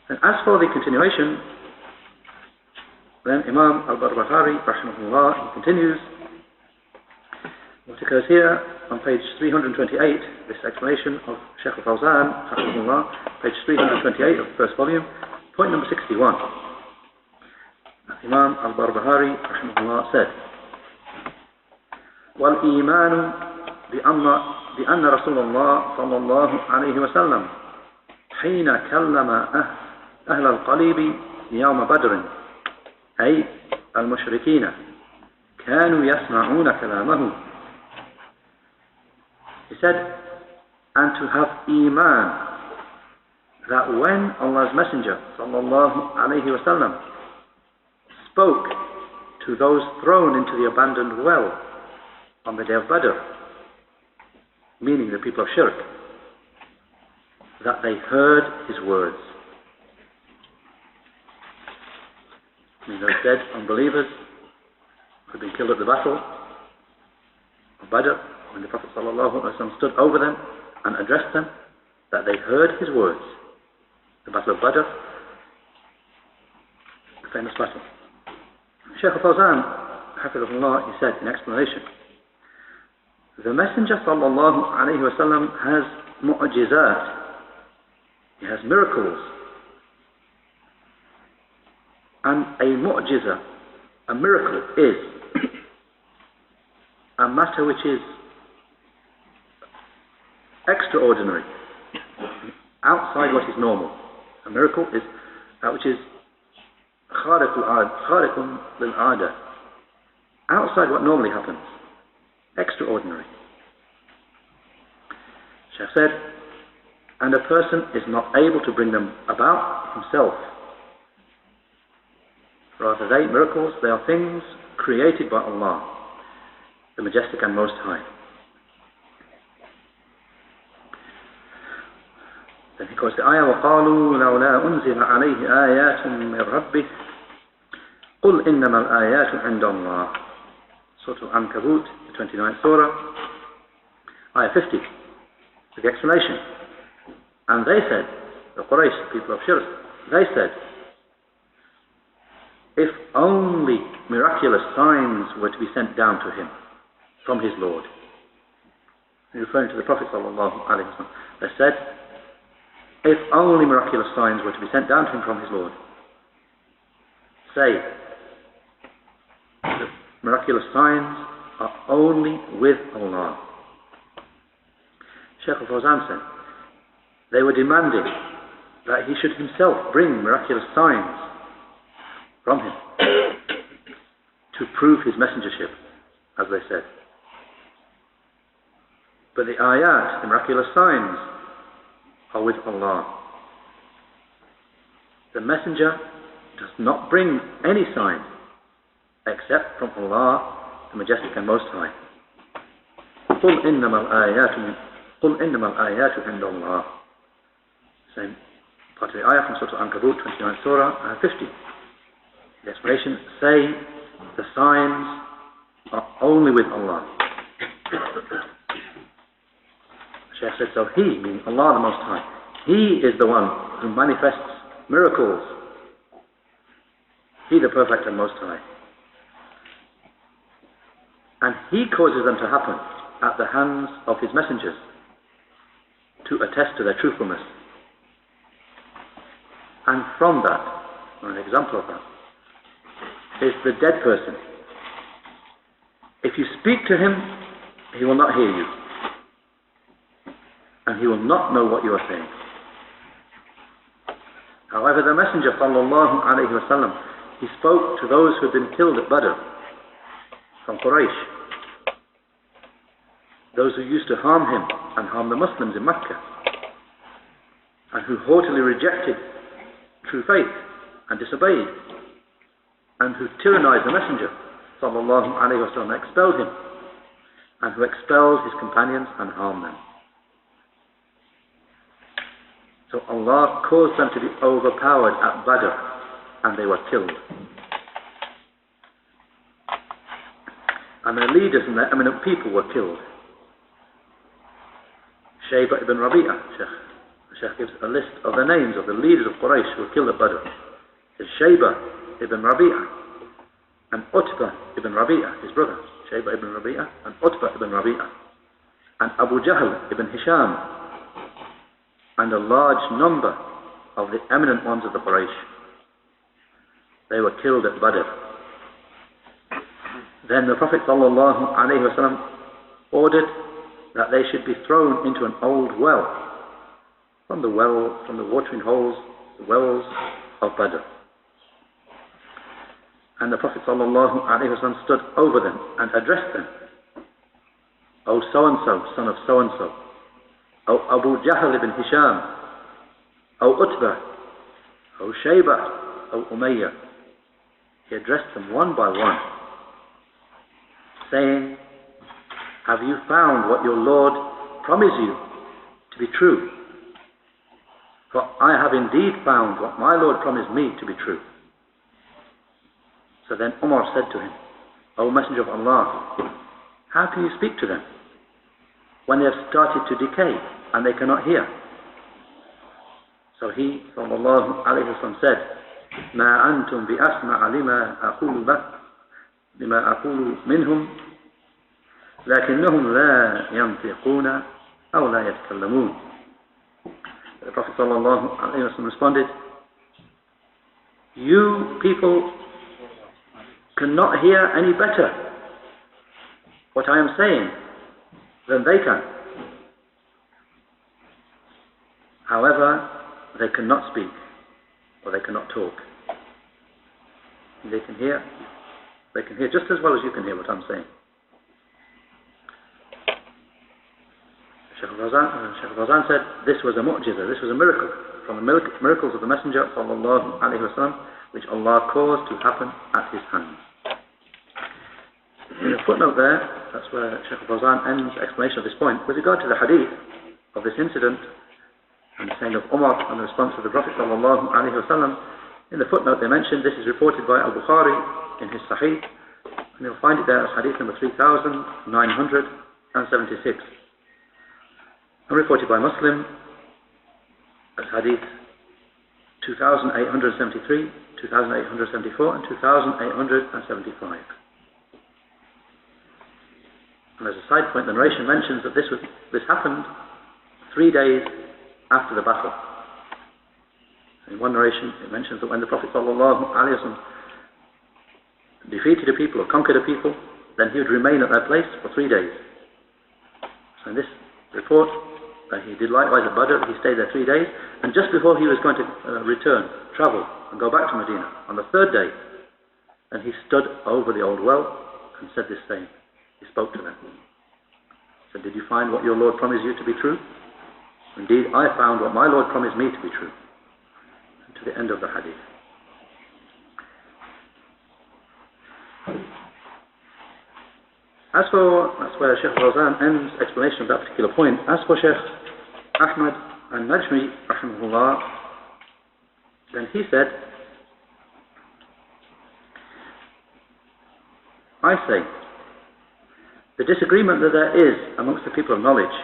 And as for the continuation, then Imam al-Barbahari, rahimahullah, he continues, what occurs here on page 328, this explanation of Shaykh Fawzan, rahimahullah, page 328 of the first volume, point number 61. Imam al-Barbahari, rahimahullah, said, وَالْإِيمَانُ بأن رسول الله صلى الله عليه وسلم حين كلم أهل القليب يوم بدر أي المشركين كانوا يسمعون كلامه. He said, and to have iman that when Allah's Messenger صلى الله عليه وسلم spoke to those thrown into the abandoned well on the day of Badr, meaning the people of Shirk, that they heard his words. I mean, those dead unbelievers who had been killed at the battle of Badr, when the Prophet ﷺ stood over them and addressed them, that they heard his words. The Battle of Badr, the famous battle. Shaykh Fawzan, hafidhahullah, he said in explanation, the Messenger ﷺ has mu'jizat, he has miracles, and a mu'jiza, a miracle, is a matter which is extraordinary, outside what is normal. A miracle is that which is khariqun lil-'ada, outside what normally happens, extraordinary. Shaykh said, and a person is not able to bring them about himself. Rather, miracles, they are things created by Allah, the Majestic and Most High. Then he quotes the ayah, وَقَالُوا لَوْلَا أُنزِلَ عَلَيْهِ آيَاتٌ مِّن رَبِّهِ قُلْ إِنَّمَا الْآيَاتُ عِندَ اللَّهِ. Surah Al-Ankabut, the 29th surah, ayah 50, with the explanation. And they said, the Quraysh, the people of Shirk, they said, if only miraculous signs were to be sent down to him from his Lord. Referring to the Prophet ﷺ, they said, if only miraculous signs were to be sent down to him from his Lord. Say, the miraculous signs are only with Allah. Shaykh Fawzan said, they were demanding that he should himself bring miraculous signs from him to prove his messengership, as they said. But the ayat, the miraculous signs, are with Allah. The messenger does not bring any sign except from Allah, the Majestic and Most High. قُلْ إِنَّمَا الْآيَاتُ عِندَ اللَّهِ. Same part of the ayah from Surah Al-Ankabut, 29th surah, ayah 50. The explanation, say, the signs are only with Allah. Shaykh said, so he, meaning Allah the Most High, he is the one who manifests miracles. He the Perfect and Most High. And he causes them to happen at the hands of his messengers to attest to their truthfulness. And from that, or an example of that, is the dead person. If you speak to him, he will not hear you. And he will not know what you are saying. However, the Messenger ﷺ, he spoke to those who had been killed at Badr from Quraysh, those who used to harm him and harm the Muslims in Mecca, and who haughtily rejected true faith and disobeyed, and who tyrannized the Messenger ﷺ, expelled him, and who expelled his companions and harmed them. So Allah caused them to be overpowered at Badr, and they were killed. And their leaders and their eminent people were killed. Shaybah ibn Rabi'ah, Shaykh Shaykh gives a list of the names of the leaders of Quraysh who were killed at Badr. It's Shaybah ibn Rabi'ah and Utbah ibn Rabi'ah, his brother. Shaybah ibn Rabi'ah and Utbah ibn Rabi'ah and Abu Jahl ibn Hisham and a large number of the eminent ones of the Quraysh. They were killed at Badr. Then the Prophet ﷺ ordered that they should be thrown into an old well from the watering holes, the wells of Badr. And the Prophet ﷺ stood over them and addressed them. O so-and-so, son of so-and-so. O Abu Jahl ibn Hisham. O Utbah. O Shaybah. O Umayyah. He addressed them one by one, saying, have you found what your Lord promised you to be true? For I have indeed found what my Lord promised me to be true. So then Umar said to him, O Messenger of Allah, how can you speak to them when they have started to decay and they cannot hear? So he, sallallahu alayhi wa sallam, said, ما أنتم بأسمع لما أقول منهم لكنهم لا ينطقون أو لا يتكلمون. The Prophet sallallahu alayhi wa sallam responded, you people cannot hear any better what I am saying than they can. However, they cannot speak or they cannot talk. They can hear just as well as you can hear what I'm saying. Shaykh Fawzan said this was a mu'jiza, this was a miracle from the miracles of the Messenger sallallahu alaihi wasallam, which Allah caused to happen at his hands. In a footnote there, that's where Shaykh Fawzan ends explanation of this point. With regard to the hadith of this incident and the saying of Umar and the response of the Prophet sallallahu alaihi wasallam, in the footnote they mentioned this is reported by Al-Bukhari in his Sahih, and you'll find it there as hadith number 3976, and reported by Muslim as hadith 2873, 2874 and 2875. And as a side point, the narration mentions that this happened 3 days after the battle. In one narration it mentions that when the Prophet ﷺ defeated a people or conquered a people, then he would remain at their place for 3 days. So in this report, he did likewise at Badr. He stayed there 3 days, and just before he was going to travel and go back to Medina, on the 3rd day, and he stood over the old well and said this saying. He spoke to them. He said, did you find what your Lord promised you to be true? Indeed, I found what my Lord promised me to be true. And to the end of the hadith. That's where Shaykh Fawzan ends explanation of that particular point. As for Shaykh Ahmad al-Najmi, rahimahullah, then he said, I say, the disagreement that there is amongst the people of knowledge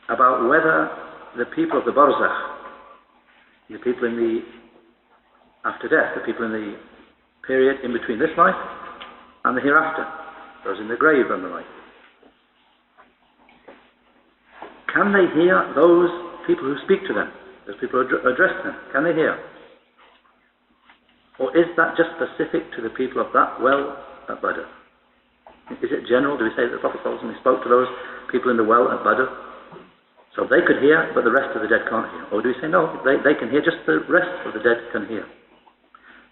about whether the people of the barzakh, the people in the after death, the people in the period in between this life and the hereafter, those in the grave and the like, can they hear those people who speak to them, those people who address them? Can they hear? Or is that just specific to the people of that well at Badr? Is it general? Do we say that the Prophet ﷺ spoke to those people in the well at Badr? So they could hear, but the rest of the dead can't hear. Or do we say, no, they can hear, just the rest of the dead can hear.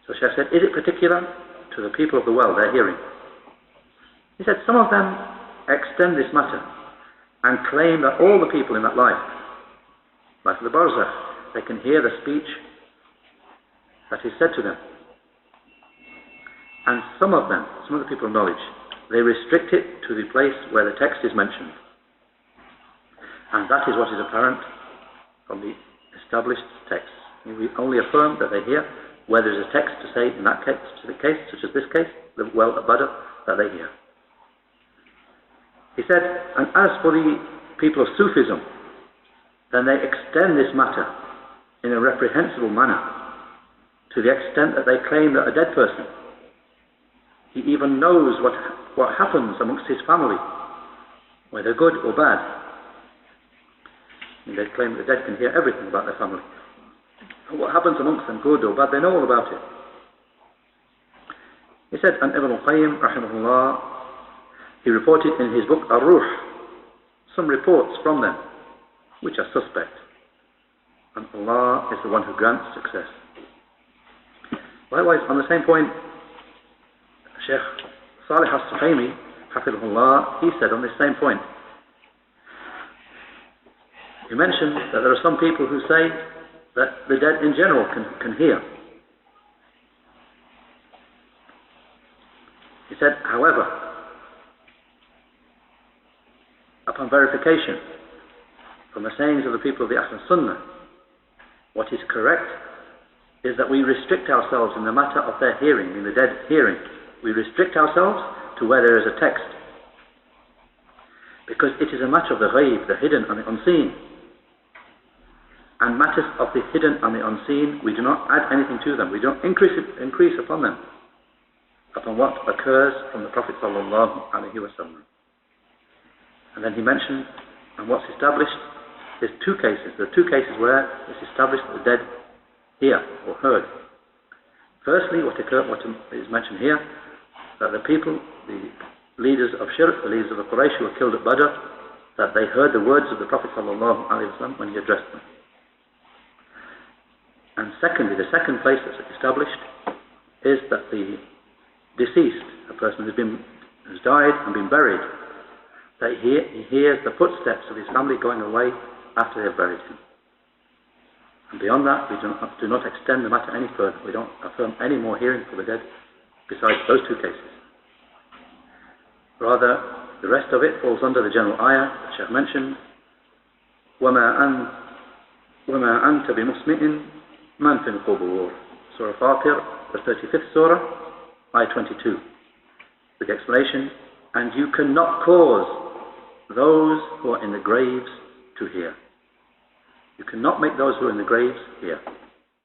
So Shaykh said, is it particular to the people of the well, their hearing? He said, some of them extend this matter and claim that all the people in that life of the barzakh, they can hear the speech that is said to them. And some of the people of knowledge, they restrict it to the place where the text is mentioned. And that is what is apparent from the established texts. We only affirm that they hear where there is a text to say, in that case, specific case, such as this case, the well at Badr, that they hear. He said, and as for the people of Sufism, then they extend this matter in a reprehensible manner to the extent that they claim that a dead person, he even knows what happens amongst his family, whether good or bad. And they claim that the dead can hear everything about their family. And what happens amongst them, good or bad, they know all about it. He said, and Ibn al-Qayyim, rahimahullah, he reported in his book, Ar-Ruh, some reports from them, which are suspect. And Allah is the one who grants success. Likewise, on the same point, Shaykh Salih as-Suhaimi, hafidhahullah, he said on this same point, he mentioned that there are some people who say that the dead in general can hear. He said, however, upon verification from the sayings of the people of the as-Sunnah, what is correct is that we restrict ourselves in the matter of their hearing, in the dead hearing. We restrict ourselves to where there is a text, because it is a matter of the ghaib, the hidden and the unseen. And matters of the hidden and the unseen, we do not add anything to them. We don't increase upon them, upon what occurs from the Prophet sallallahu alaihi wasallam. And then he mentioned, and what's established, there's two cases. There are two cases where it's established that the dead hear or heard. Firstly, what is mentioned here, that the people, the leaders of Shirk, the leaders of the Quraysh who were killed at Badr, that they heard the words of the Prophet sallallahu alaihi wasallam when he addressed them. And secondly, the second place that's established is that the deceased, a person who's died and been buried, that he hears the footsteps of his family going away after they have buried him. And beyond that, we do not extend the matter any further. We don't affirm any more hearing for the dead besides those two cases. Rather, the rest of it falls under the general ayah that Shaykh mentioned, وَمَا أَنْتَ بِمُسْمِئٍ مَنْ فِي الْقُبُورِ, Surah Fatir, the 35th Surah, ayah 22, with the explanation, and you cannot cause those who are in the graves to hear. You cannot make those who are in the graves hear.